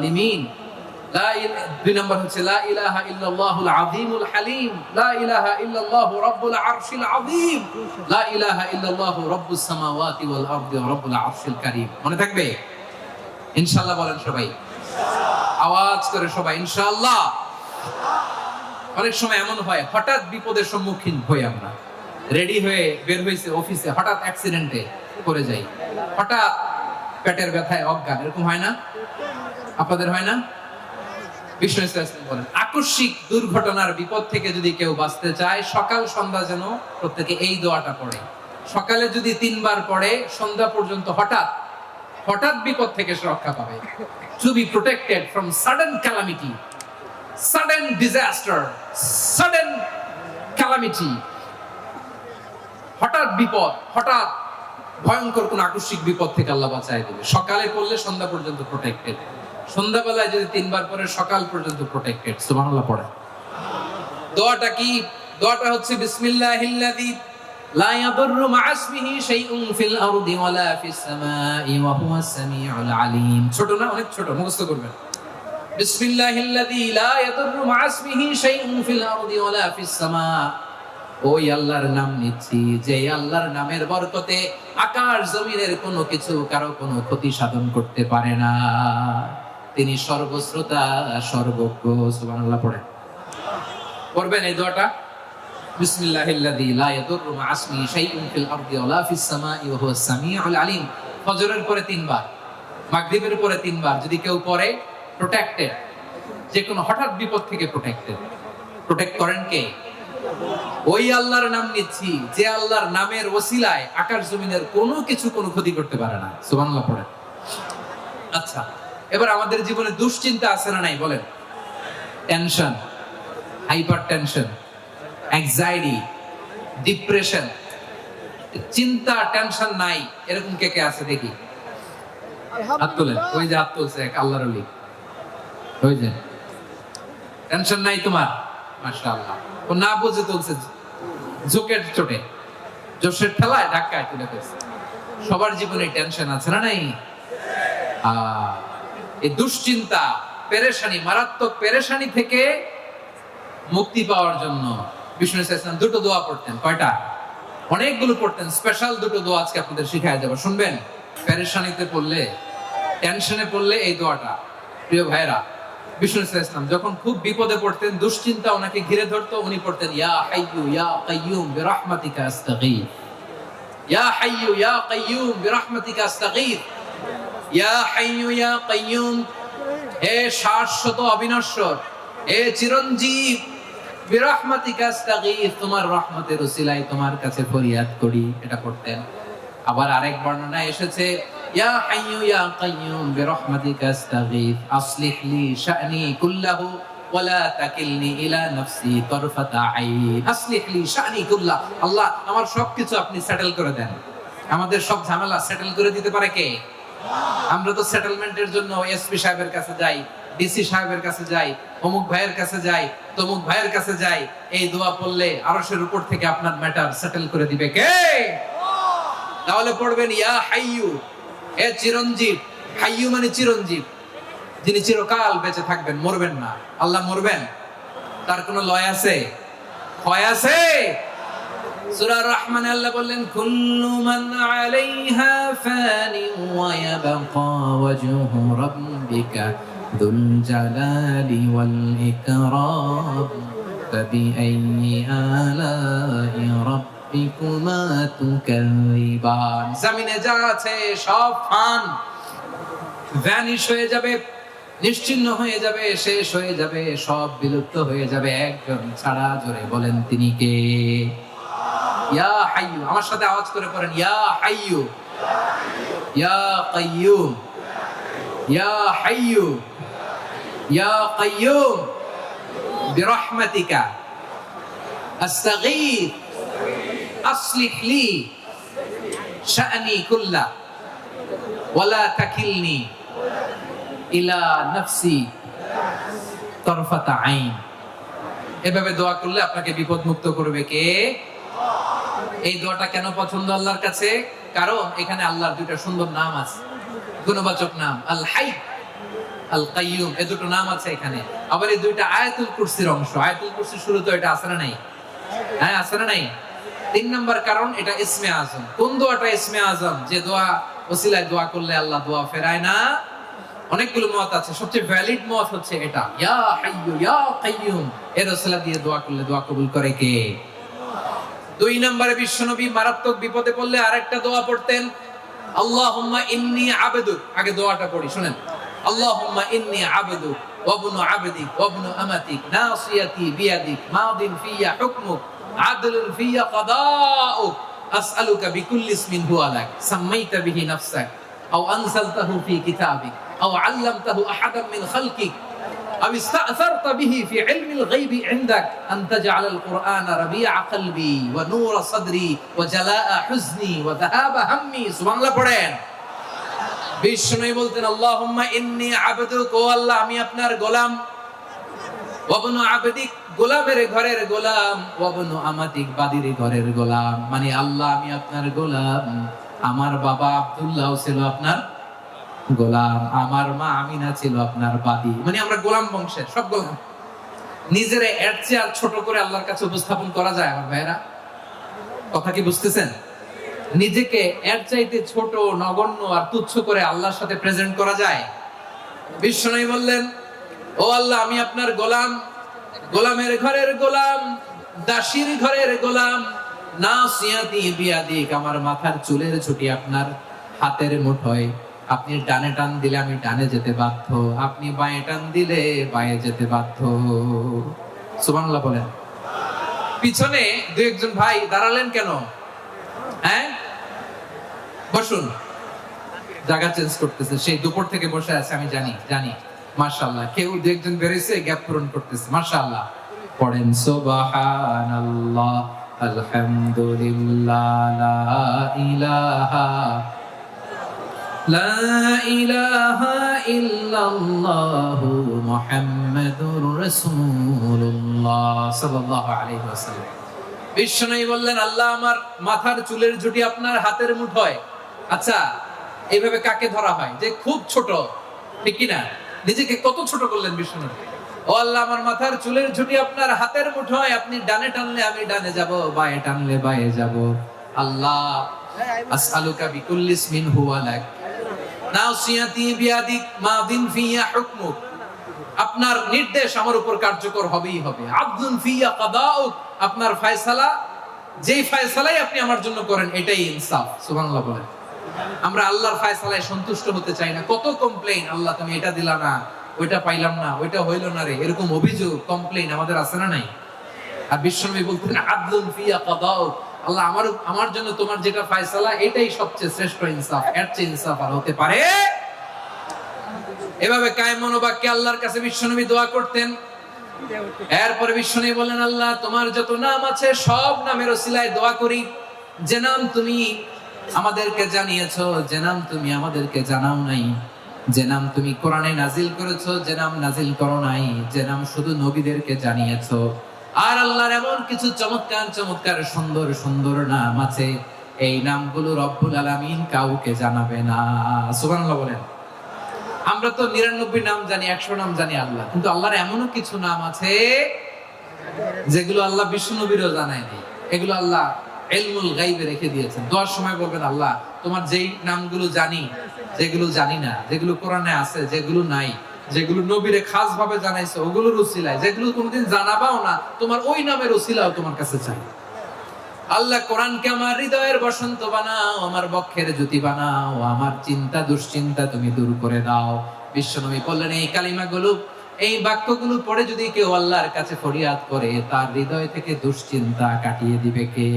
যালিমিন। দুই নম্বর হচ্ছে লা ইলাহা ইল্লাল্লাহুল আযীমুল হালিম, লা ইলাহা ইল্লাল্লাহু রাব্বুল আরশিল আযীম, লা ইলাহা ইল্লাল্লাহু রাব্বুস সামাওয়াতি ওয়াল আরদি ওয়া রাব্বুল আরশিল কারীম। মনে থাকবে? ইনশাআল্লাহ বলেন সবাই, আওয়াজ করে সবাই ইনশাআল্লাহ। অনেক সময় এমন হয়, হঠাৎ বিপদের সম্মুখীন হই আমরা, রেডি হয়ে বের হইছে অফিসে, হঠাৎ অ্যাক্সিডেন্টে পড়ে যাই, হঠাৎ পেটের ব্যথায় অজ্ঞান, এরকম হয় না? আপনাদের হয় না? বিষ্ণু ইসলাম বলেন, আকস্মিক দুর্ঘটনার বিপদ থেকে যদি কেউ বাঁচতে চায়, সকাল সন্ধ্যা যেন প্রত্যেকে এই দোয়াটা পড়ে। সকালে যদি 3 বার পড়ে, সন্ধ্যা পর্যন্ত হঠাৎ হঠাৎ বিপদ থেকে সে রক্ষা পাবে। To be protected from sudden calamity, sudden disaster, sudden calamity, হঠাৎ বিপদ, হঠাৎ ভয়ঙ্কর কোন আকস্মিক বিপদ থেকে আল্লাহ বাঁচায় দেবে। সকালে পড়লে সন্ধ্যা পর্যন্ত প্রোটেক্টেড, সন্ধ্যাবেলায় যদি 3 বার পরে সকাল পর্যন্ত প্রোটেক্টেড। সুবহানাল্লাহ পড়ে। দোয়াটা কি? দোয়াটা হচ্ছে বিসমিল্লাহিল্লাযী লা ইয়াদুররু মা ইসমিহি শাইউন ফিল আরদি ওয়ালা ফিস সামাই ওয়া হুয়াস সামিউল আলিম। ছোট না? অনেক ছোট, মুখস্থ করবেন। বিসমিল্লাহিল্লাযী লা ইয়াদুররু মা ইসমিহি শাইউন ফিল আরদি ওয়ালা ফিস সামা। ওই আল্লাহর নাম নিচ্ছি, যে আল্লাহর নামের বরকতে আকাশ জমিনের কোনো কিছু কারো কোনো ক্ষতি সাধন করতে পারে না। তিনি সর্বশ্রোতা, সর্বজ্ঞ। সুবহানাল্লাহ পড়েন। পড়বেন এই দোয়াটা, বিসমিল্লাহিল্লাযী লা ইয়াদুররু মা ইসমিহি শাইউন ফিল আরদি ওয়ালা ফিস সামাই ওয়া হুয়াস সামিউল আলিম। ফজরের পরে 3 বার, মাগরিবের পরে 3 বার যদি কেউ পড়ে, প্রোটেক্টেড, যে কোনো হঠাৎ বিপদ থেকে প্রোটেক্টেড। প্রোটেক্ট করেন কে? ওই আল্লাহর নাম নিচ্ছি, যে আল্লাহর নামের ওসিলায় আকাশ জমিনের কোনো কিছু কোনো ক্ষতি করতে পারে না। সুবহানাল্লাহ পড়েন। আচ্ছা, এবার আমাদের জীবনে দুশ্চিন্তা আছে না নাই বলেন? Tension, hyper tension, anxiety, depression, চিন্তা টেনশন নাই এরকম কে কে আছে দেখি? হাত তোলেন। ওই যে হাত তুলছে এক আল্লাহর ওলি, ওই যে টেনশন নাই তোমার, মাশাআল্লাহ। ও না বুঝে তুলছে, ঝোঁকের চোটে, জোশের ঠেলায় ধাক্কায় তুলে ফেলছে। সবার জীবনে টেনশন আছে না নাই? এই দুশ্চিন্তা, পেরেশানি, মারাত্মক পেরেশানি থেকে মুক্তি পাওয়ার জন্য বিষ্ণু ইসলাম 2টো দোয়া পড়তেন। কয়টা? অনেকগুলো পড়তেন। স্পেশাল 2টো দোয়া আজকে আপনাদের শিখায় যাব, শুনবেন? পেরেশানিতে পড়লে, টেনশনে পড়লে এই দোয়াটা। প্রিয় ভাইরা, বিষ্ণু ইসলাম যখন খুব বিপদে পড়তেন, দুশ্চিন্তা ওনাকে ঘিরে ধরতো, উনি পড়তেন ইয়া হাইয়্যু ইয়া কাইয়্যুম বিরহমাতিকা আস্তাগীথ, ইয়া হাইয়্যু ইয়া কাইয়্যুম বিরহমাতিকা আস্তাগীথ, ইয়া হাইয়্যু ইয়া কাইয়্যুম, হে শাশ্বত অবিনশ্বর, হে চিরঞ্জীব, বিরহমাতিকা আস্তাগীথ, তোমার রহমতের ওসিলায় তোমার কাছে ফরিয়াদ করি। এটা পড়তেন। আবার আরেক বর্ণনায় এসেছে ইয়া হাইয়্যু ইয়া কাইয়্যুম বিরহমাতিকা আস্তাগীথ আসলিহ লি শা'নি কুল্লাহু ওয়া লা তাকিলনি ইলা নাফসি তারফাতা আইন। আসলিহ লি শা'নি কুল্লাহ, আল্লাহ আমার সবকিছু আপনি সেটেল করে দেন। আমাদের সব ঝামেলা সেটেল করে দিতে পারে কে? আমরা তো সেটেলমেন্টের জন্য এসপি সাহেবের কাছে যাই, ডিসি সাহেবের কাছে যাই, অমুক ভাইয়ের কাছে যাই, তমুক ভাইয়ের কাছে যাই। এই দোয়া পড়লে আরশের উপর থেকে আপনার ম্যাটার সেটেল করে দিবে কে? তাহলে পড়বেন ইয়া হাইয়্যু, হে চিরঞ্জীব। হাইয়্যু মানে চিরঞ্জীব, যিনি চিরকাল বেঁচে থাকবেন, মরবেন না। আল্লাহ মরবেন? তার কোনো লয় আছে? ক্ষয় আছে? সূরা রহমানে আল্লাহ বললেন কুল্লু মান আলাইহা ফানি ওয়া ইয়াবকা ওয়াজহু রাব্বিকা যুল জালালি ওয়াল ইকরাম ফাবিআইয়ি আলাই রাব্বিকুমা তুকাযিবান। জমিনে যা আছে সব ফান, ভ্যানিশ হয়ে যাবে, নিশ্চিহ্ন হয়ে যাবে, শেষ হয়ে যাবে, সব বিলুপ্ত হয়ে যাবে, একজন ছাড়া। জোরে বলেন তিনি কে? ইয়া হাইয়্যু। আমার সাথে আওয়াজ করে পড়েন ইয়া হাইয়্যু ইয়া কাইয়্যুম ইয়া হাইয়্যু ইয়া কাইয়্যুম বিরহমাতিকা আস্তাগীথ আসলিহ লি শা'নি কুল্লাহ ওয়া লা তাকিলনি ইলা নাফসি তারফাতা আইন। এভাবে দোয়া করলে আপনাকে বিপদ মুক্ত করবে কে? এই দোয়াটা কেন পছন্দ আল্লাহর কাছে? কারণ এখানে আল্লাহর 2টা সুন্দর নাম আছে, গুণবাচক নাম। আল হাই, আল কাইয়ুম, এই দুটো নাম আছে এখানে। আবার এই দুইটা আয়াতুল কুরসির অংশ। আয়াতুল কুরসির শুরুতে এটা আছে না নাই? হ্যাঁ, আছে না নাই? 3 নাম্বার কারণ এটা ইসমে আজম। কোন দোয়াটা ইসমে আজম? যে দোয়া ওসিলায় দোয়া করলে আল্লাহ দোয়া ফেরায় না। অনেকগুলো মত আছে, সবচেয়ে ভ্যালিড মত হচ্ছে এটা, ইয়া হাইয়ু ইয়া কাইয়ুম, এর ওসিলা দিয়ে দোয়া করলে দোয়া কবুল করে কে? 2 নম্বরে বিশ্বনবী মারাত্মক বিপদে পড়লে আরেকটা দোয়া পড়তেন, আল্লাহুম্মা ইন্নী আবদুক। আগে দোয়াটা পড়ি, শুনেন। আল্লাহুম্মা ইন্নী আবদুক ওয়া ইবনু আবদিক ওয়া ইবনু আমাতিক নাসিয়াতি বিয়াদিক মাদিন ফিয়া হুকমুক আদলুন ফিয়া কাদাউক আসআলুকা বিকুল্লি ইসমিন হুয়া লাক সাম্মাইতা বিহি নাফসাক আও আনজালতাহু ফি কিতাবিক আও আল্লামতাহু আহাদাম মিন খালকিক أو استأثرت به في علم الغيب عندك أن تجعل القرآن ربيع قلبي ونور صدري وجلاء حزني وذهاب همي سبحان الله পড়েন। বিষ্ণু বলতেন আল্লাহুম্মা ইন্নী আবদুক, ও আল্লাহ আমি আপনার গোলাম, ওয়া ইবনু আবদিক গোলামের ঘরের গোলাম, ওয়া ইবনু আমাতিক বাদির ঘরের গোলাম। মানে আল্লাহ আমি আপনার গোলাম, আমার বাবা আব্দুল্লাহ ছিল আপনার গোলাম, আমার মা আমিনা ছিল আপনার বাদী। মানে আমরা গোলাম বংশের, সব গোলাম। নিজেরে এর চেয়ে আর ছোট করে আল্লাহর কাছে উপস্থাপন করা যায় আমার ভাইরা? কথা কি বুঝতেছেন? নিজেকে এর চাইতে ছোট, নগণ্য আর তুচ্ছ করে আল্লাহর সাথে প্রেজেন্ট করা যায়? বিশ্বনবী বললেন, ও আল্লাহ আমি আপনার গোলাম, গোলামের ঘরের গোলাম, দাসীর ঘরের গোলাম, নাসিয়াতি বিয়াদিক, আমার মাথার চুলের ছুটি আপনার হাতের মুঠোয়। আপনি ডানে টান দিলে আমি ডানে যেতে বাধ্য, আপনি বাঁয়ে টান দিলে বাঁয়ে যেতে বাধ্য। সুবহানাল্লাহ বলেন। পিছনে দু একজন ভাই দাঁড়ালেন কেন? হ্যাঁ, বসুন। জায়গা চেঞ্জ করতেছে, সেই দুপুর থেকে বসে আছে আমি জানি। মাশাআল্লাহ, কেউ দু একজন বেরিয়েছে, গ্যাপ পূরণ করতেছে। মাশাআল্লাহ পড়েন সুবহানাল্লাহ আলহামদুলিল্লাহ লা ইলাহা লা ইলাহা ইল্লাল্লাহু মুহাম্মাদুর রাসূলুল্লাহ সাল্লাল্লাহু আলাইহি ওয়াসাল্লাম। বিশ্বনবী বললেন, আল্লাহ আমার মাথার চুলের ঝুঁটি আপনার হাতের মুঠোয়। আচ্ছা, এইভাবে কাকে ধরা হয়? যে খুব ছোট, ঠিক কি না? নিজেকে কত ছোট করলেন বিশ্বনবী। ও আল্লাহ আমার মাথার চুলের ঝুঁটি আপনার হাতের মুঠোয়, আপনি ডানে টানলে আমি ডানে যাব, বাঁয়ে টানলে বাঁয়ে যাব। আল্লাহ আসআলুকা বিকুল্লি ইসমিন হুয়া লাক নাসিয়াতি বিয়াদিক মাদিন ফিয়া হুকমুক, আপনার নির্দেশ আমার উপর কার্যকর হবেই হবে। আদলুন ফিয়া কাদাউক, আপনার ফয়সালা, যেই ফয়সালাই আপনি আমার জন্য করেন এটাই ইনসাফ। সুবহানাল্লাহ বলেন। আমরা আল্লাহর ফয়সালায় সন্তুষ্ট হতে চাই না। কত কমপ্লেইন, আল্লাহ তুমি এটা দিলা না, ওইটা পাইলাম না, ওইটা হইল না রে, এরকম অভিযোগ, কমপ্লেইন আমাদের আছে না নাই? আর বিশ্বনবী বলতেন আদলুন ফিয়া কাদাউক, আল্লাহ আমার জন্য তোমার যেটা ফয়সালা এটাই সবচেয়ে শ্রেষ্ঠ ইনসাফ, এর চেয়ে ইনসাফ আর হতে পারে? এভাবে কায়েম মনোবাক্যে আল্লাহর কাছে বিশ্বনবী দোয়া করতেন। এরপরে বিশ্বনবী বলেন, আল্লাহ তোমার যত নাম আছে সব নামের ওসিলায় দোয়া করি, যে নাম তুমি আমাদেরকে জানিয়েছো, যে নাম তুমি আমাদেরকে জানাও নাই, যে নাম তুমি কোরআনে নাজিল করেছো, যে নাম নাজিল করো নাই, যে নাম শুধু নবীদেরকে জানিয়েছো। আর আল্লাহর এমন কিছু চমৎকার চমৎকার সুন্দর সুন্দর নাম আছে, এই নামগুলো রব্বুল আলামিন কাউকে জানাবে না। সুবহানাল্লাহ বলেন। আমরা তো 99 নাম জানি, 100 নাম জানি আল্লাহ, কিন্তু আল্লাহর এমনও কিছু নাম আছে যেগুলো আল্লাহ বিশ্বনবীরও জানায়নি। এগুলো আল্লাহ ইলমুল গায়বে রেখে দিয়েছেন। দোয়ার সময় বলবেন, আল্লাহ তোমার যেই নামগুলো জানি, যেগুলো জানি না, যেগুলো কোরআনে আছে, যেগুলো নাই, যেগুলো নবীরে খাস ভাবে জানাইছে ওগুলোর উসিলায়, যেগুলো কোনোদিন জানাবাও না, তোমার ওই নামের উসিলাও তোমার কাছে চাই। আল্লাহ কোরআনকে আমার হৃদয়ের বসন্ত বানাও, আমার বক্ষের জ্যোতি বানাও, আমার চিন্তা দুশ্চিন্তা তুমি দূর করে দাও। বিশ্বনবী বললেন, এই কালিমাগুলো, এই বাক্যগুলো পড়ে যদি কেউ আল্লাহর কাছে ফরিয়াদ করে, তার হৃদয় থেকে দুশ্চিন্তা কাটিয়ে দিবে কে?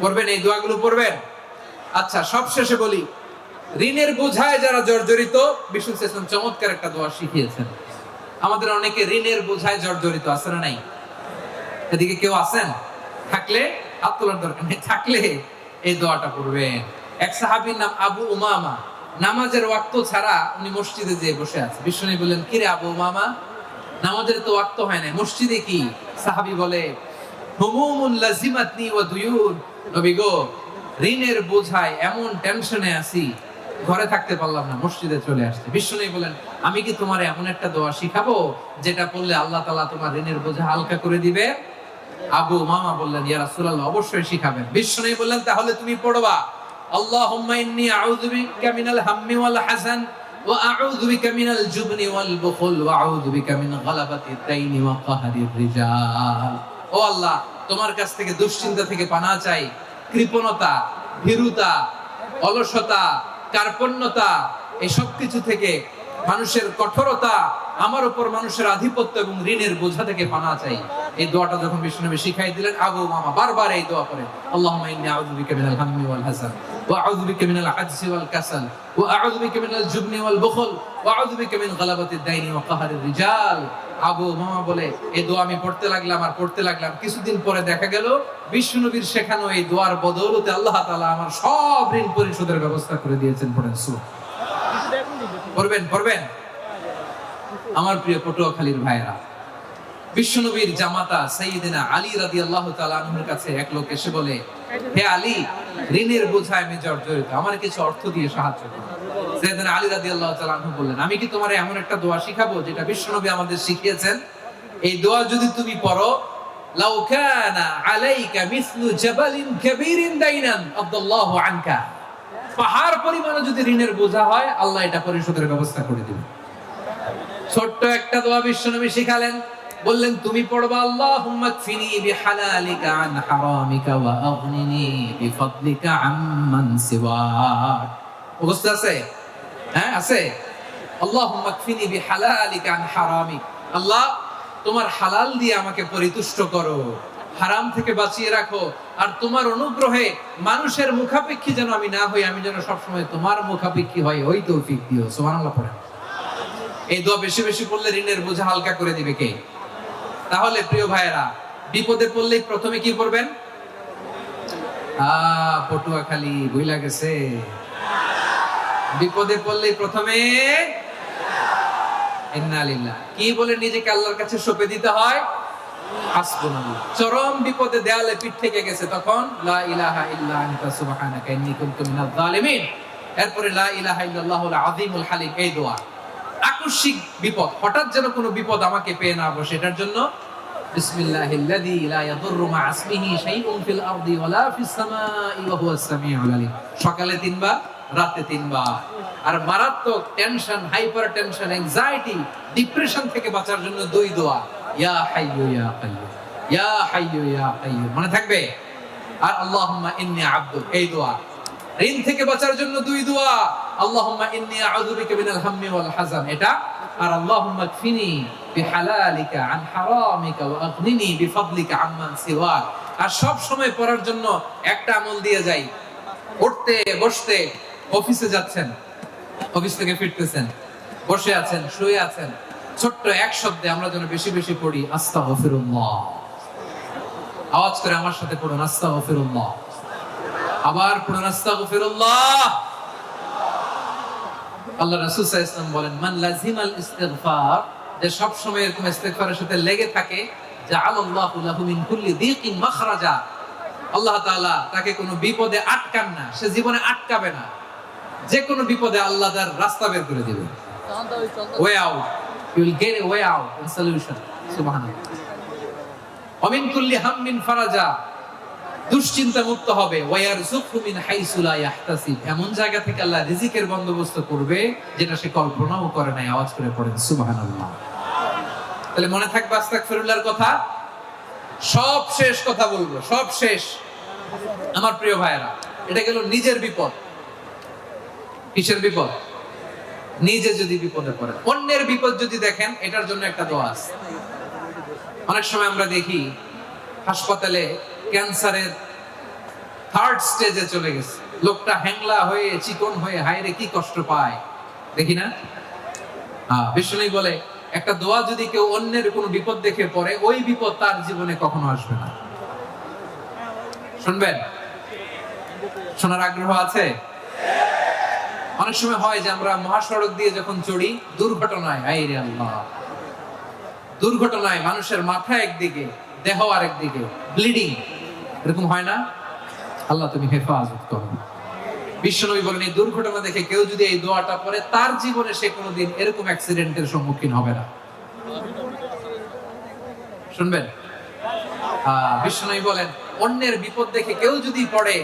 পড়বেন, এই দোয়াগুলো পড়বেন। আচ্ছা, সবশেষে বলি, ঋণের বোঝায় যারা জর্জরিত, বিষ্ণু ইসলাম চমৎকার একটা দোয়া শিখিয়েছেন। আমাদের অনেকে ঋণের বোঝায় জর্জরিত, আছে না নাই? এদিকে কেউ আছেন? থাকলে হাত তোলার দরকার নেই, থাকলে এই দোয়াটা পড়বেন। এক সাহাবীর নাম আবু উমামা, নামাজের ওয়াক্ত ছাড়া উনি মসজিদে যেয়ে বসে আছে। বিষ্ণু বললেন, কি রে আবু উমামা, নামাজের তো ওয়াক্ত হয় না, মসজিদে কি? সাহাবী বলে, হুমুমুন লাজিমাতনি ওয়া দুয়ুন, নবী গো ঋণের বোঝায় এমন টেনশনে আছি, ঘরে থাকতে পারলাম না, মসজিদে চলে আসছে। বিশ্বনবী বলেন, আমি কি তোমার এমন একটা দোয়া শিখাবো যেটা পড়লে আল্লাহ তাআলা তোমার ঋণের বোঝা হালকা করে দিবে? আবু উমামা বললেন, ইয়া রাসূলুল্লাহ, অবশ্যই শিখাবেন। বিশ্বনবী বললেন, তাহলে তুমি পড়বা, আল্লাহুম্মা ইন্নী আউযু বিকা মিনাল হাম্মি ওয়াল হাযান ওয়া আউযু বিকা মিনাল জুবনি ওয়াল বুখল ওয়া আউযু বিকা মিন গালাবাতিদ দাইনি ওয়া কাহরির রিজাল। ও আল্লাহ, তোমার কাছ থেকে দুশ্চিন্তা থেকে পানাহ চাই, কৃপণতা, ভীরুতা, অলসতা, কার্পণ্যতা, এই সব কিছু থেকে, মানুষের কঠোরতা, আমার উপর মানুষের আধিপত্য এবং ঋণের বোঝা থেকে পানাহ চাই। এই দোয়াটা যখন বিশ্বনবী শিখাই দিলেন, আবু উমামা বারবার এই দোয়া করেন, আল্লাহুম্মা ইন্নী আউযু বিকা মিনাল হাম্মি ওয়াল হাযান ওয়া আউযু বিকা মিনাল আজজি ওয়াল কাসাল ওয়া আউযু বিকা মিনাল জুবনি ওয়াল বুখল ওয়া আউযু বিকা মিন গালাবাতিদ দাইনি ওয়া কাহরির রিজাল। আবু উমামা বলে, এই দোয়া আমি পড়তে লাগলাম। কিছুদিন পরে দেখা গেল বিশ্বনবীর শেখানো এই দোয়ার বদৌলতে আল্লাহ তাআলা আমার সব ঋণ পরিশোধের ব্যবস্থা করে দিয়েছেন। পড়েন সুবহানাল্লাহ। পড়বেন। আমার প্রিয় পটুয়াখালীর ভাইরা, বিশ্বনবীর জামাতা সাইয়্যিদিনা আলী রাদিয়াল্লাহু তাআলা আনহুর কাছে এক লোক এসে বলে, হে আলী, ঋণের বোঝায় আমি জর্জরিত, আমার কিছু অর্থ দিয়ে সাহায্য করুন। সাইয়্যিদিনা আলী রাদিয়াল্লাহু তাআলা আনহু বললেন, আমি কি তোমার এমন একটা দোয়া শিখাবো যেটা বিশ্বনবী আমাদের শিখিয়েছেন? এই দোয়া যদি তুমি পড়ো, লাউ কানা আলাইকা মিসলু জাবালিন কাবীরিন দাইনান আদাল্লাহু আনকা, পাহাড় পরিমাণে যদি ঋণের বোঝা হয়, আল্লাহ এটা পরিশোধের ব্যবস্থা করে দিবেন। ছোট্ট একটা দোয়া বিশ্বনবী শিখালেন, বললেন, তুমি পড়বা, আল্লাহুম্মা কফিনি বিহালালিকা আন হারামিকা ওয়া আগনিনি বিফাদলিকা আম্মান সিওয়াক। মুখস্থ আছে? হ্যাঁ, আছে। আল্লাহুম্মা কফিনি বিহালালিকা আন হারামিক, আল্লাহ তোমার হালাল দিয়ে আমাকে পরিতুষ্ট করো, হারাম থেকে বাঁচিয়ে রাখো, আর তোমার অনুগ্রহে মানুষের মুখাপেক্ষী যেন আমি না হই, আমি যেন সবসময় তোমার মুখাপেক্ষী হই, ওই তৌফিক দিও। সুবহানাল্লাহ পড়েন। এই দোয়া বেশি বেশি পড়লে ঋণের বোঝা হালকা করে দিবে কে? তাহলে প্রিয় ভাইয়েরা, বিপদে পড়লেই প্রথমে কি করবেন? পটুয়াখালী ভুইলা গেছে, বিপদে পড়লেই প্রথমে ইন্না লিল্লাহ কি বলে নিজেকে আল্লাহর কাছে সঁপে দিতে হয়, হাসবুনাল্লাহ। চরম বিপদে দেয়ালে পিঠ থেকে গেছে, তখন লা ইলাহা ইল্লা আনতা সুবহানাকা ইন্নী কুনতু মিনাজ জালিমিন। এরপরে লা ইলাহা ইল্লাল্লাহুল আযীমুল হালিম, এই দোয়া। আকস্মিক বিপদ, হঠাৎ যেন কোনো বিপদ আমাকে পেয়ে না বসে, এটার জন্য বিসমিল্লাহিল্লাযী লা ইয়াদুররু মা ইসমিহি শাইউন ফিল আরদি ওয়ালা ফিস সামাই ওয়া হুয়াস সামিউল আলীম। সকালে 3 বার, রাতে 3 বার। আর মারাত্মক tension, hyper tension, anxiety, depression থেকে বাঁচার জন্য 2 দোয়া, ইয়া হাইয়্যু ইয়া কাইয়্যুম, ইয়া হাইয়্যু ইয়া কাইয়্যুম, মনে থাকবে? আর আল্লাহুম্মা ইন্নী আবদুক, এই দোয়া। ঋণ থেকে বাঁচার জন্য 2 দোয়া, আল্লাহুম্মা ইন্নী আউযু বিকা মিনাল হাম্মি ওয়াল হাযান, এটা। আর আল্লাহুম্মা কফিনি বিহালালিকা আন হারামিকা ওয়া আগনিনি বিফাদলিকা আম্মান সিওয়াক। আর সব সময় পড়ার জন্য একটা আমল দিয়ে যাই, উঠতে বসতে, অফিসে যাচ্ছেন, অফিস থেকে ফিরতেছেন, বসে আছেন, শুয়ে আছেন, ছোট্ট এক শব্দে আমরা যেন বেশি বেশি পড়ি, আস্তাগফিরুল্লাহ। আওয়াজ করে আমার সাথে পড়ুন, আস্তাগফিরুল্লাহ। আবার পড়ুন, আস্তাগফিরুল্লাহ। আল্লাহ রাসূল সাল্লাল্লাহু আলাইহি ওয়াসাল্লাম বলেন, মান লাজিমাল ইস্তিগফার, যে সব সময় এরকম ইস্তিগফারের সাথে লেগে থাকে, জাআলাল্লাহু লাহু মিন কুল্লি দিকিন মাখরাজা, আল্লাহ তাআলা তাকে কোনো বিপদে আটকান না, সে জীবনে আটকাবে না, যে কোনো বিপদে আল্লাহ তার রাস্তা বের করে দিবে। Way out, you will get a way out and solution. সুবহানাল্লাহ। ওয়া মিন কুল্লি হাম্মিন ফারাজা, দুশ্চিন্তা মুক্ত হবে। ওয়ায়ারযুকহু মিন হাইসু লা ইয়াহতাসিব, এমন জায়গা থেকে আল্লাহ রিজিকের বন্দোবস্ত করবে যেটা সে কল্পনাও করে নাই। আওয়াজ করে পড়েন সুবহানাল্লাহ। তাহলে মনে থাকবে আস্তাগফিরুল্লাহর কথা। সব শেষ কথা বলবো, সব শেষ। আমার প্রিয় ভাইয়েরা, এটা গেল নিজের বিপদ। কিসের বিপদ? নিজে যদি বিপদে পড়েন। অন্যের বিপদ যদি দেখেন, এটার জন্য একটা দোয়া আছে। অনেক সময় আমরা দেখি হাসপাতালে ক্যান্সারের 3rd স্টেজে চলে গেছে, লোকটা হ্যাংলা হয়ে, চিকন হয়ে, হায়রে কি কষ্ট পায়, দেখি না? বিশ্বনবী বলে, একটা দোয়া যদি কেউ অন্যের কোনো বিপদ দেখে পড়ে, ওই বিপদ তার জীবনে কখনো আসবে না। শুনবেন? শোনার আগ্রহ আছে? অনেক সময় হয় যে আমরা মহাসড়ক দিয়ে যখন চড়ি, দুর্ঘটনায়, আইরে আল্লাহ, দুর্ঘটনায় মানুষের মাথা একদিকে, দেহ আরেকদিকে, ব্লিডিং, এরকম হয় না? আল্লাহ তুমি হেফাজত করো। বিশ্বনবী বলেন এই দুর্ঘটনা দেখে কেউ যদি এই দোয়াটা পড়ে তার জীবনে সে কোনোদিন এরকম অ্যাক্সিডেন্টের সম্মুখীন হবে না। শুনবেন, বিশ্বনবী বলেন অন্যের বিপদ দেখে কেউ যদি পড়ে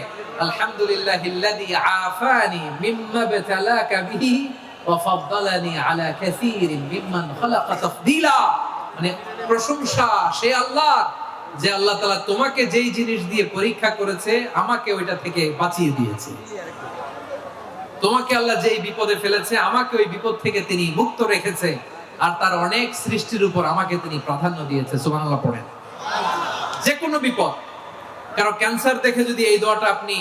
আলহামদুলিল্লাহিল্লাযী আফানি মিম্মা বাতালাকা বিহি ওয়া ফাদ্দালানি আলা কাসীরিন মিম্মান খালাকা তাফদীলা, মানে প্রশংসা সে আল্লাহ যে আল্লাহ তাআলা তোমাকে যেই জিনিস দিয়ে পরীক্ষা করেছে আমাকে ওইটা থেকে বাঁচিয়ে দিয়েছে। তোমাকে আল্লাহ যেই বিপদে ফেলেছে আমাকে ওই বিপদ থেকে তিনি মুক্ত রেখেছে, আর তার অনেক সৃষ্টির উপর আমাকে তিনি প্রাধান্য দিয়েছে। সুবহানাল্লাহ পড়েন। যে কোনো বিপদ, কারণ ক্যান্সার দেখে যদি এই দোয়াটা আপনি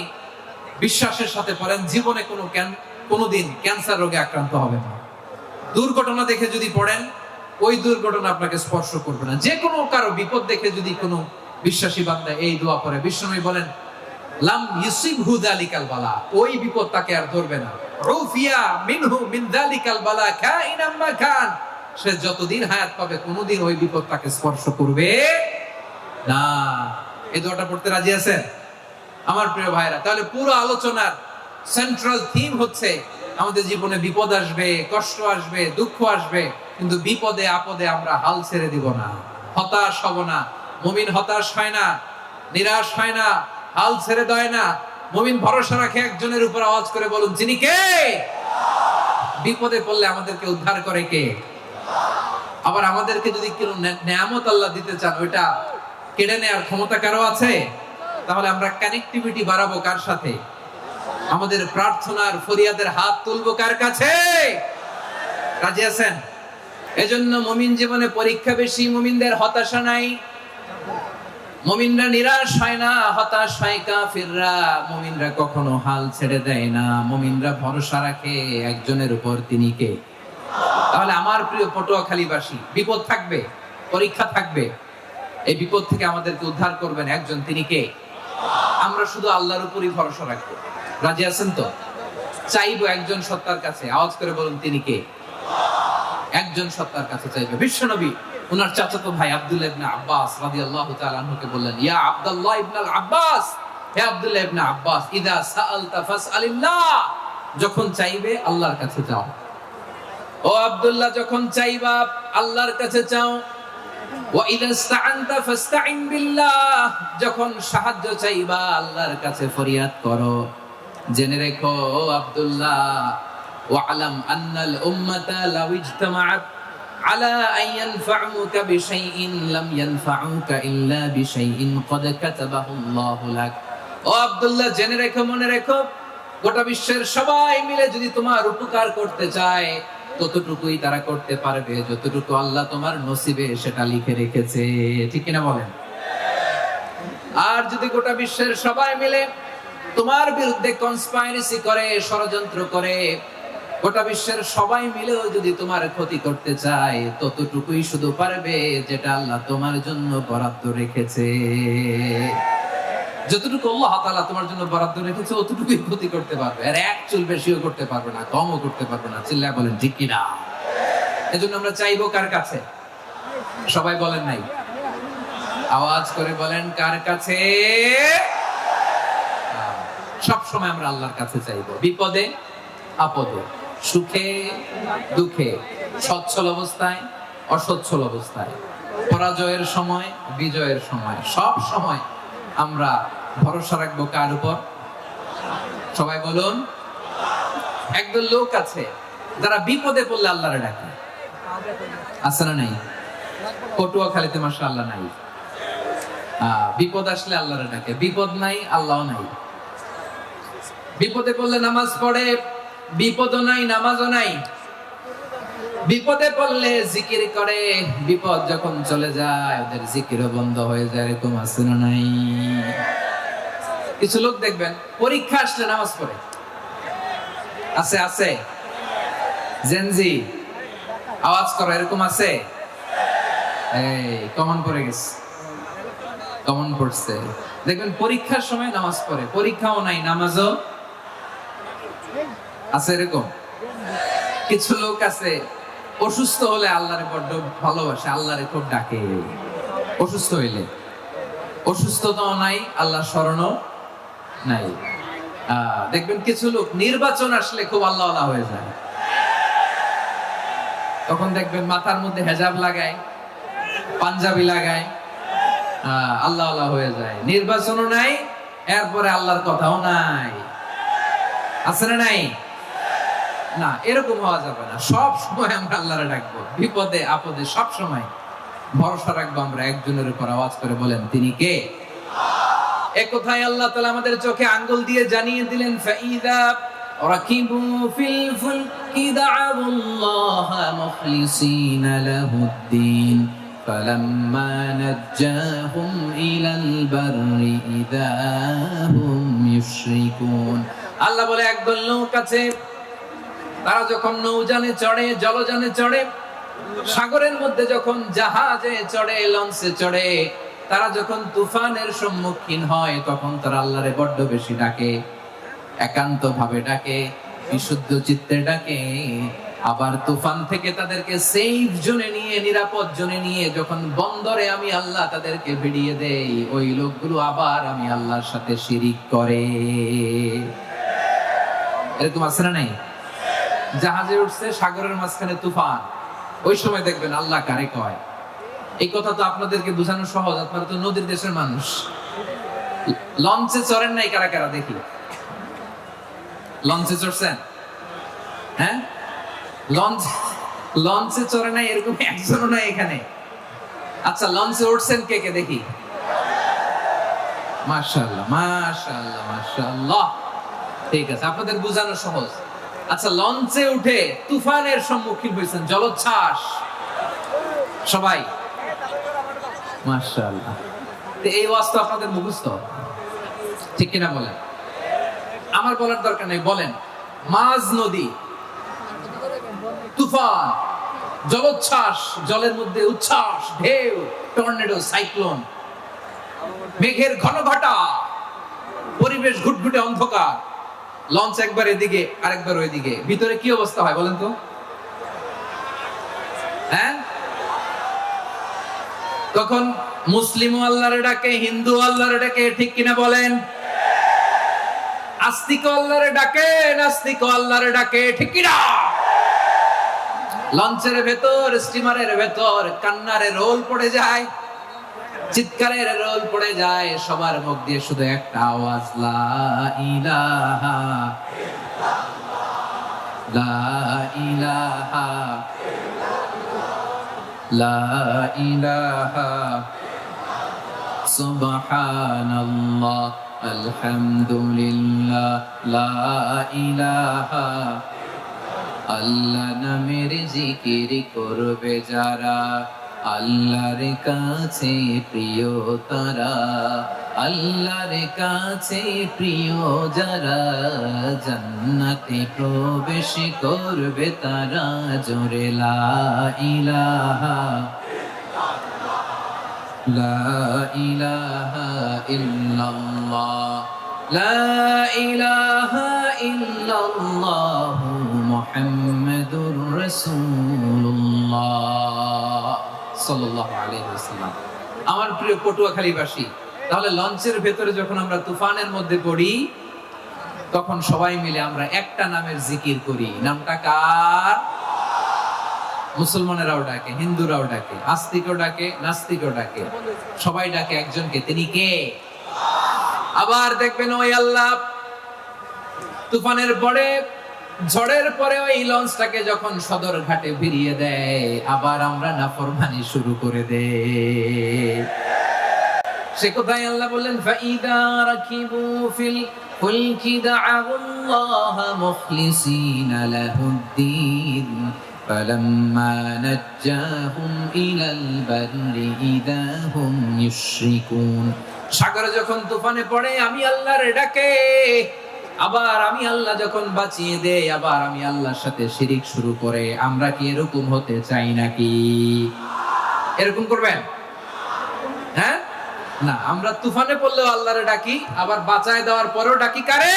বিশ্বাসের সাথে পড়েন জীবনে কোনোদিন ক্যান্সার রোগে আক্রান্ত হবে না। দুর্ঘটনা দেখে যদি পড়েন ওই দুর্ঘটনা আপনাকে স্পর্শ করবে না। যে কোনো কারো বিপদ দেখে যদি কোনো বিশ্বাসী বান্দা এই দোয়া পড়ে, বিশ্বনবী বলেন লাম ইউসিবহু যালিকাল বালা, ওই বিপদ তাকে আর ধরবে না। রুফিয়া মিনহু মিন যালিকাল বালা কাইনাম মা কান, সে যতদিন হায়াত পাবে কোনোদিন ওই বিপদ তাকে স্পর্শ করবে না। এই দোয়াটা পড়তে রাজি আছেন আমার প্রিয় ভাইরা? তাহলে পুরো আলোচনার সেন্ট্রাল থিম হচ্ছে আমাদের জীবনে বিপদ আসবে, কষ্ট আসবে, দুঃখ আসবে, কিন্তু বিপদে আপদে আমরা হাল ছেড়ে দিব না, হতাশ হব না। মুমিন হতাশ হয় না, নিরাশ হয় না, হাল ছেড়ে দেয় না। মুমিন ভরসা রাখে একজনের উপর। আওয়াজ করে বলুন যিনি কে? বিপদে পড়লে আমাদেরকে উদ্ধার করে কে? আবার আমাদেরকে যদি কোনো নেয়ামত আল্লাহ দিতে চান ওইটা কেড়ে নেওয়ার ক্ষমতা কারো আছে? তাহলে আমরা কানেক্টিভিটি বাড়াবো কার সাথে? আমাদের প্রার্থনার ফরিয়াদের হাত তুলবো কার কাছে? রাজি আছেন? এজন্য মুমিন জীবনে পরীক্ষা বেশি, মুমিনদের হতাশা নাই। মুমিনরা নিরাশ হয় না, হতাশ হয় কাফিররা। মুমিনরা কখনো হাল ছেড়ে দেয় না, মুমিনরা ভরসা রাখে একজনের উপর, তিনি কে? তাহলে আমার প্রিয় পটুয়াখালীবাসী, বিপদ থাকবে, পরীক্ষা থাকবে, এই বিপদ থেকে আমাদেরকে উদ্ধার করবেন একজন, তিনি কে? আমরা শুধু আল্লাহর উপরই ভরসা রাখবো। রাজি আছেন তো? চাইবো একজন সত্তার কাছে। আওয়াজ করে বলুন তিনি কে? একজন সত্তার কাছে চাইবে। বিশ্বনবী ওনার চাচাতো ভাই আব্দুল্লাহ ইবনে আব্বাস রাদিয়াল্লাহু তাআলা আনহুকে বললেন, ইয়া আব্দুল্লাহ ইবনে আব্বাস, হে আব্দুল্লাহ ইবনে আব্বাস, ইযা সাআলতা ফাসআলিল্লাহ, যখন চাইবে আল্লাহর কাছে চাও। ও আব্দুল্লাহ, যখন চাইবা আল্লাহর কাছে চাও। ওয়া ইযা ইসতাআনতা ফাসতাইন বিল্লাহ, যখন সাহায্য চাইবা আল্লাহর কাছে ফরিয়াদ করো। জেনে রেখো ও আব্দুল্লাহ, ওয়া'লাম আন্নাল উম্মাতা লাউ ইজতামাআত আলা আন ইয়ানফাউকা বিশাইইন লাম ইয়ানফাউকা ইল্লা বিশাইইন ক্বাদ কাতাবাহু আল্লাহু লাক। ও আব্দুল্লাহ, জেনে রেখো, মনে রেখো, গোটা বিশ্বের সবাই মিলে যদি তোমার উপকার করতে চায় ততটুকুই তারা করতে পারবে যতটুকু আল্লাহ তোমার নসিবে সেটা লিখে রেখেছে। ঠিক কিনা বলেন? আর যদি গোটা বিশ্বের সবাই মিলে তোমার বিরুদ্ধে কনস্পাইরেসি করে, ষড়যন্ত্র করে, গোটা বিশ্বের সবাই মিলেও যদি তোমার ক্ষতি করতে চায় ততটুকুই শুধু পারবে যেটা আল্লাহ তোমার জন্য বরাদ্দ রেখেছে। যতটুকু আল্লাহ তাআলা তোমার জন্য বরাদ্দ রেখেছে অতটুকুই ক্ষতি করতে পারবে, আর এক চুল বেশিও করতে পারবে না, কমও করতে পারবে না। চিল্লায় বলেন ঠিক কিনা? এজন্য আমরা চাইবো কার কাছে? সবাই বলেন নাই, আওয়াজ করে বলেন কার কাছে? সব সময় আমরা আল্লাহর কাছে চাইবো, বিপদে আপদে, সুখে দুঃখে, সচ্ছল অবস্থায় অসচ্ছল অবস্থায়, পরাজয়ের সময় বিজয়ের সময়, সব সময় আমরা ভরসা রাখবো কার উপর? সবাই বলুন। একদল লোক আছে যারা বিপদে পড়লে আল্লাহরে ডাকে, আছে না নাই? পটুয়াখালীতে মাশাআল্লাহ নাই। বিপদ আসলে আল্লাহরে ডাকে, বিপদ নাই আল্লাহ নাই। বিপদে পড়লে নামাজ পড়ে, বিপদও নাই নামাজও নাই। বিপদে পড়লে জিকির করে, বিপদ যখন চলে যায় ওদের জিকিরও বন্ধ হয়ে যায়। এরকম আছে না নাই? কিছু লোক দেখবেন পরীক্ষা আসলে নামাজ পড়ে, আছে আছে? জেনজি আওয়াজ করো, এরকম আছে? এই কমন পড়ে গেছে, কমন পড়ছে। দেখবেন পরীক্ষার সময় নামাজ পড়ে, পরীক্ষাও নাই নামাজও আছে। এরকম কিছু লোক আছে অসুস্থ হলে আল্লাহরে বড্ড ভালোবাসে, আল্লাহরে খুব ডাকে। অসুস্থ হইলে অসুস্থতাও নাই, আল্লাহর শরণও নাই। দেখবেন কিছু লোক নির্বাচন আসলে খুব আল্লাহওয়ালা হয়ে যায়। তখন দেখবেন মাথার মধ্যে হেজাব লাগায়, পাঞ্জাবি লাগায়, আল্লাহওয়ালা হয়ে যায়। নির্বাচনও নাই, এরপরে আল্লাহর কথাও নাই। আছে না নাই? না, এরকম হওয়া যাবে না। সব সময় আমরা আল্লাহরে ডাকবো, বিপদে আপদে সব সময় ভরসা রাখবো আমরা একজনের উপর। আওয়াজ করে বলেন, তিনি কে? এক কথায় আল্লাহ তাআলা আমাদের চোখে আঙ্গুল দিয়ে জানিয়ে দিলেন, ফাইদা রাকিবু ফিল ফুলকি দা'আউল্লাহা মুখলিসিনা লাহুদ্দিন ফালাম্মা নাজ্জাহুম ইলাল বাররি ইযা হুম ইউশরিকুন। আল্লাহ বলে, একদল লোক আছে, তারা যখন নৌযানে চড়ে, জলযানে চড়ে, সাগরের মধ্যে যখন জাহাজে চড়ে, লঞ্চে চড়ে, তারা যখন তুফানের সম্মুখীন হয়, তখন তারা আল্লাহরে বড্ড বেশি ডাকে, একান্ত ভাবে ডাকে, বিশুদ্ধ চিত্তে ডাকে। আবার তুফান থেকে তাদেরকে সেফ জোনে নিয়ে, নিরাপদ জোনে নিয়ে যখন বন্দরে আমি আল্লাহ তাদেরকে ভিড়িয়ে দেই, ওই লোকগুলো আবার আমি আল্লাহর সাথে শিরিক করে। এরকম আছে না নাই? জাহাজে উঠছে, সাগরের মাঝখানে তুফান, ওই সময় দেখবেন আল্লাহ কারে কয়। এই কথা তো আপনাদেরকে বোঝানো সহজ, আপনারা তো নদীর দেশের মানুষ। লঞ্চে চড়েন নাই কারা কারা দেখি? লঞ্চে চড়ছেন? হ্যাঁ, লঞ্চে চড়ে নাই এরকম একজনও নাই এখানে। আচ্ছা, লঞ্চে উঠছেন কে কে দেখি? মাশাআল্লাহ, মাশাআল্লাহ, মাশাআল্লাহ। ঠিক আছে, আপনাদের বোঝানো সহজ। আচ্ছা, লঞ্চে উঠে তুফানের সম্মুখীন হয়েছেন, জলোচ্ছ্বাস, সবাই? মাশাআল্লাহ। এই ওয়াজ তো আপনাদের মুখস্থ, ঠিক কিনা বলেন? আমার বলার দরকার নেই, বলেন। মাঝ নদী, তুফান, জলোচ্ছ্বাস, জলের মধ্যে উচ্ছ্বাস, ঢেউ, টর্নেডো, সাইক্লোন, মেঘের ঘনঘটা, পরিবেশ ঘুটঘুটে অন্ধকার, লঞ্চ একবার এদিকে আরেকবার ওইদিকে, ভিতরে কি অবস্থা হয় বলেন তো? হ্যাঁ, তখন মুসলিম আল্লাহরে ডাকে, হিন্দু আল্লাহরে ডাকে, ঠিক কিনা বলেন? আস্তিক আল্লাহরে ডাকে, নাস্তিক আল্লাহরে ডাকে, ঠিক কিনা? লঞ্চের ভেতর, স্টিমারের ভেতর কান্নারে রোল পড়ে যায়, চিৎকারের রোল পড়ে যায়, সবার মুখ দিয়ে শুধু একটা আওয়াজ, লা ইলাহা ইল্লাল্লাহ, লা ইলাহা ইল্লাল্লাহ, লা ইলাহা সুবহানাল্লাহ, আলহামদুলিল্লাহ, লা ইলাহা। আল্লাহ নামের জিকির করবে যারা, আল্লাহর কাছে প্রিয় তারা, আল্লাহর কাছে প্রিয় যারা, জান্নাতে প্রবেশ করবে তারা, জোরে লা ইলাহা লা ইলাহা ইল্লাল্লাহ, লা ইলাহা ইল্লাল্লাহ মুহাম্মাদুর রাসূলুল্লাহ সাল্লাল্লাহু আলাইহি ওয়াসাল্লাম। আমার প্রিয় পটুয়াখালীবাসী, তাহলে লঞ্চের ভেতরে যখন আমরা তুফানের মধ্যে পড়ি, তখন সবাই মিলে আমরা একটা নামের জিকির করি। নামটা কার? মুসলমানেরাও ডাকে, হিন্দুরাও ডাকে, আস্তিকও ডাকে, নাস্তিকও ডাকে, সবাই ডাকে একজনকে, তিনি কে? আবার দেখবেন ওই আল্লাহ তুফানের পরে, ঝড়ের পরে ওই লঞ্চটাকে যখন সদর ঘাটে ফিরিয়ে দেয়, আবার আমরা নাফরমানি শুরু করে দেই। সে কোথায় আল্লাহ বললেন, ফাইদা রাকিবু ফিল ফুলকি দা'আউল্লাহা মুখলিসিনা লাহুদ্দিন ফালাম্মা নাজ্জাহুম ইলাল বাররি ইযা হুম ইউশরিকুন। সাগরে যখন তুফানে পড়ে আমি আল্লাহর ডাকে, আবার আমি আল্লাহ যখন বাঁচিয়ে দেই, আবার আমি আল্লাহর সাথে শিরিক শুরু করে। আমরা কি এরকম হতে চাই নাকি? এরকম করবেন? হ্যাঁ, না, আমরা তুফানে পড়লেও আল্লাহরে ডাকি, আবার বাঁচায় দেওয়ার পরেও ডাকি কারে?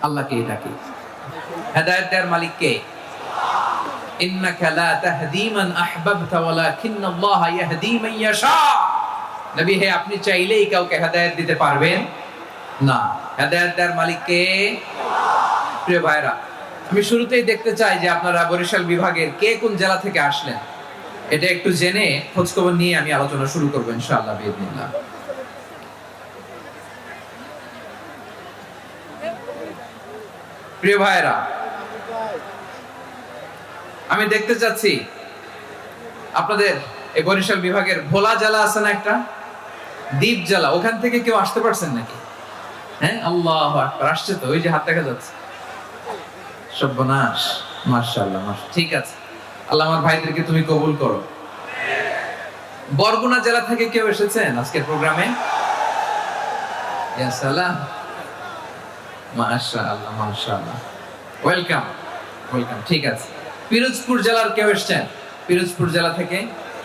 আল্লাহকেই ডাকি। হেদায়েত দেওয়ার মালিক কে? ইন্নাকা লা তাহদি মান আহবাবতা ওয়ালাকিন্নাল্লাহা ইয়াহদি মান ইয়াশা। নবী হে আপনি চাইলেই কাউকে হেদায়েত দিতে পারবেন না, হেদায়েত দেওয়ার মালিক কে? প্রিয় ভাইরা, আমি শুরুতেই দেখতে চাই যে আপনারা বরিশাল বিভাগের কে কোন জেলা থেকে আসলেন, এটা একটু জেনে খোঁজখবর নিয়ে আমি আলোচনা শুরু করবো ইনশাআল্লাহ বিইذنিল্লাহ। প্রিয় ভাইরা, আমি দেখতে চাচ্ছি আপনাদের এই বরিশাল বিভাগের ভোলা জেলা আছে না একটা, দ্বীপ জেলা, ওখান থেকে কেউ আসতে পারছেন নাকি? হ্যাঁ, আল্লাহু আকবার, আসছে তো, ওই যে হাত দেখা যাচ্ছে। সর্বনাশ, মাশাআল্লাহ, ঠিক আছে, আল্লাহ আমার ভাইদেরকে তুমি কবুল করো। বরগুনা জেলা থেকে কেউ এসেছেন আজকের প্রোগ্রামে? ইয়া সালাম, মাশাআল্লাহ মাশাআল্লাহ, ওয়েলকাম ওয়েলকাম, ঠিক আছে। পিরোজপুর জেলার কেউ এসেছেন? পিরোজপুর জেলা থেকে